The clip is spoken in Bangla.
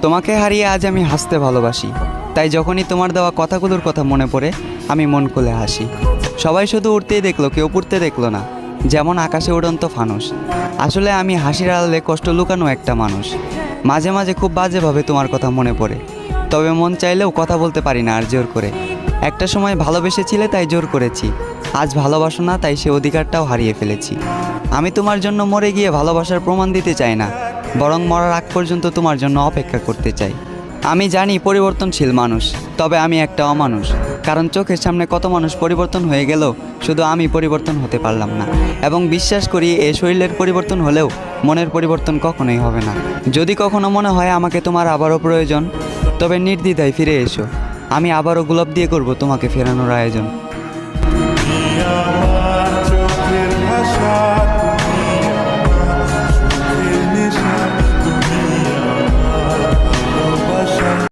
তোমাকে হারিয়ে আজ আমি হাসতে ভালোবাসি, তাই যখনই তোমার দেওয়া কথাগুলোর কথা মনে পড়ে আমি মন খুলে হাসি। সবাই শুধু উড়তেই দেখলো, কেউ পড়তে দেখলো না, যেমন আকাশে উড়ন্ত ফানুস। আসলে আমি হাসির আড়ালে কষ্ট লুকানো একটা মানুষ। মাঝে মাঝে খুব বাজেভাবে তোমার কথা মনে পড়ে, তবে মন চাইলেও কথা বলতে পারি না আর জোর করে। একটা সময় ভালোবেসেছিলে তাই জোর করেছি, আজ ভালোবাসো না তাই সে অধিকারটাও হারিয়ে ফেলেছি। আমি তোমার জন্য মরে গিয়ে ভালোবাসার প্রমাণ দিতে চাই না, বরং মরার আগ পর্যন্ত তোমার জন্য অপেক্ষা করতে চাই। আমি জানি পরিবর্তনশীল মানুষ, তবে আমি একটা অমানুষ। কারণ চোখের সামনে কত মানুষ পরিবর্তন হয়ে গেল, শুধু আমি পরিবর্তন হতে পারলাম না। এবং বিশ্বাস করি এ শরীরের পরিবর্তন হলেও মনের পরিবর্তন কখনোই হবে না। যদি কখনো মনে হয় আমাকে তোমার আবারও প্রয়োজন, তবে নির্দ্বিধায় ফিরে এসো। আমি আবারও গোলাপ দিয়ে করব তোমাকে ফেরানোর আয়োজন।